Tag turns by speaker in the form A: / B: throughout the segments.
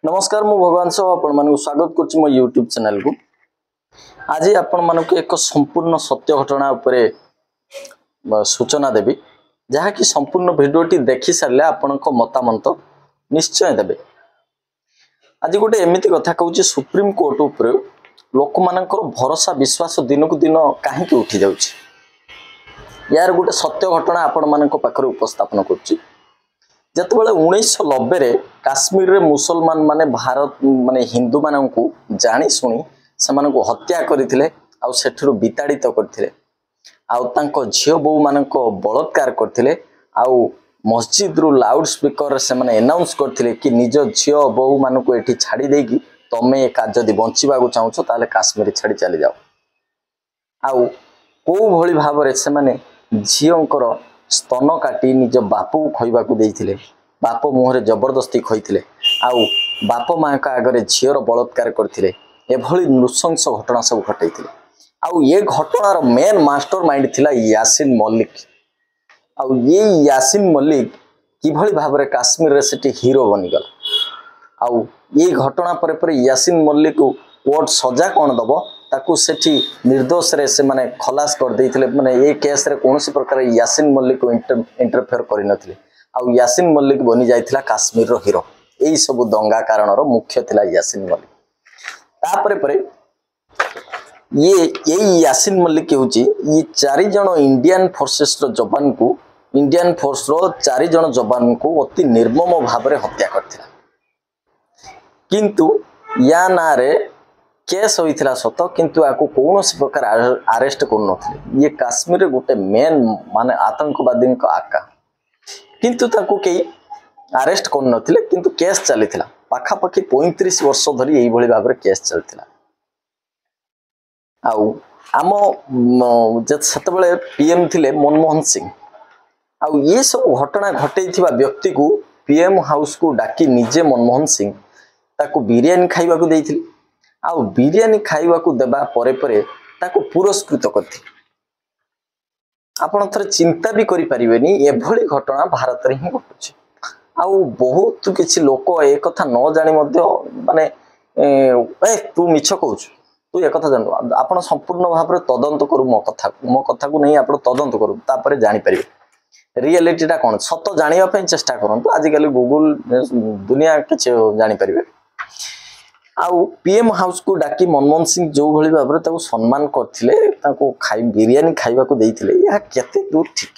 A: नमस्कार मु भगवान साहब आपण मानक स्वागत करछि मो YouTube चैनल को। आज आपण मानक एक संपूर्ण सत्य घटना उपरे सूचना देबी जहा कि संपूर्ण भिडियोटी देखि सारले आपनक मतामत निश्चय देबे। आज गोटे एमिति कथा कहूछि सुप्रीम कोर्ट उपरे लोक मानकर भरोसा विश्वास दिन को दिन काहे कि उठी जाउछि। यार गोटे सत्य घटना आपण मानक पाखरे उपस्थापन करछि। जतबेले 1990 रे काश्मीर रे मुसलमान माने भारत माने हिंदू माननकु जानी सुनी समानकु हत्या करिथिले आउ सेठरो विताड़ित करथिले आउ तांको झियो बहू माननको बलात्कार करथिले आउ मस्जिद रु लाउड स्पीकर से माने अनाउंस करथिले कि निज झियो बहू माननको एठी छाडी देकी तमे का जदी बंचिबा को चाहछो ताले काश्मीर छाडी चली जाओ। आउ को भली भाबरे से माने झियोंकर स्तन काटी निज बापू खइबा को देइथिले बाप मुहरे जबरदस्ती खइथिले आउ बाप मां का आगरे झियर बलात्कार करथिले एभली नृशंस घटना सब घटैथिले। आउ ये घटनार मेन मास्टर माइंड थिला यासीन मलिक। आउ ये यासीन मलिक किभली भाबरे काश्मीर रे सिटी हीरो बनि गला। आउ ये घटना परे परे यासीन मलिक को कोर्ट सजा कोन दबो ताकू सेठी निर्दोष रे से माने खलास कर देइथिले। माने ए केस रे कोनोसी प्रकार यासीन मलिक को इंटरफेयर करि नथिले आउ यासीन मलिक बनि जाइथिला काश्मीर रो हीरो। एई सब दंगा कारण रो मुख्य थिला यासीन मलिक। तापरे परे ये यासीन मलिक होची ये 4 जण इंडियन फोर्सेस रो जवान को इंडियन फोर्स रो 4 जण जवान को अति निर्मम भाबरे हत्या करथिला। किंतु या नारे केस होइथिला सत किंतु आको कोनोसी प्रकार अरेस्ट कर नथिले। ये काश्मीर रे गोटे मेन माने आतंकवादी को आका किंतु ताको के अरेस्ट कर नथिले किंतु केस चलीथिला पाखा पाखी 35 वर्ष धरी एई भली भाबरे केस चलथिला। आउ आम जत सतबेले पीएम थिले मनमोहन सिंह आउ ये सब घटना घटैथिबा व्यक्ति को पीएम हाउस को डाकी निजे मनमोहन सिंह ताको बिरयानी खाइबा को देइथिले आउ बिरयानी खाइबा को देबा परे परे ताको पुरस्कृत करथि। आपण थरे चिंता भी करि परिबेनी एभली घटना भारत रे ही घटुछि। आउ बहुत किछि लोक ए कथा न जानि मध्य माने तू मिछ कहूछ तू ए कथा जान आपण संपूर्ण भाबरे तदंत करू मो कथा को नहीं आपण तदंत करू तापरे जानि परिबे रियलिटी टा कोन सत जानिबा पय चेष्टा करंतु। आज काली गूगल दुनिया किछि जानि परिबे। आउ पीएम हाउस को डाकी मनमोहन सिंह जो भली भाबरे ताको सम्मान करथिले ताको खाइ बिरयानी खाइबा को देइथिले या केते दूर ठीक।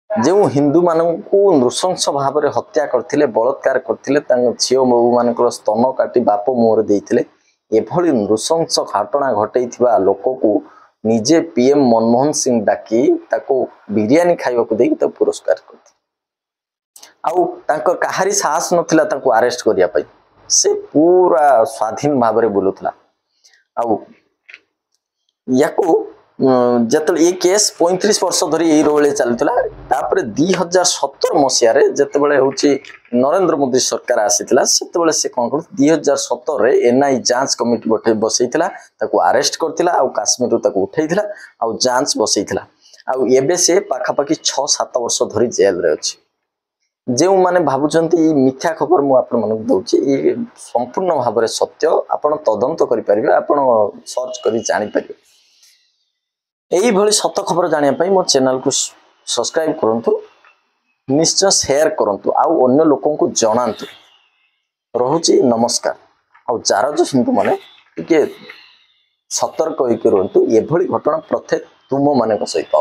A: जो हिंदू माननकु नृशंस भाबरे हत्या करथिले बलात्कार करथिले तांग झियो बहु मानकर स्तन काटी बाप मोहर देइथिले एभली नृशंस घटना घटैथिबा लोक को निजे पीएम मनमोहन सिंह डाकी ताको बिरयानी खाइबा को देइ ता पुरस्कार करथि। आउ तांकर काहारी साहस नथिला ताको अरेस्ट करिया पई से पूरा स्वाधीन भाबरे बोलुथला। आउ याको जतल ये केस 35 वर्ष धरी एई रोले चलतला। तापर 2017 मसिया रे जतबेले होची नरेंद्र मोदी सरकार आसीतला सेतबेले से कोन कर 2017 रे एनआई जांच कमिटी बठे बसैतला ताको अरेस्ट करतिला आउ काश्मीर ताको उठैतला आउ जांच बसैतला आउ एबे से पाखा पाखी 6-7 वर्ष धरी जेल रे अछि। जो माने भाबुचंती मिथ्या खबर मु आपन मन दउची ये संपूर्ण भाबरे सत्य आपण तदंत करि परिबे आपण सर्च करि जानि परिबे। एई भली सत्य खबर जानिया पई मो चैनल को सब्सक्राइब करंतु निश्चय शेयर करंतु आउ अन्य लोकन को जणांतु। रहुची नमस्कार आउ जार जो हिंदू माने के सतर्क होई करंतु ए भली घटना प्रत्येक तुम माने को सहित।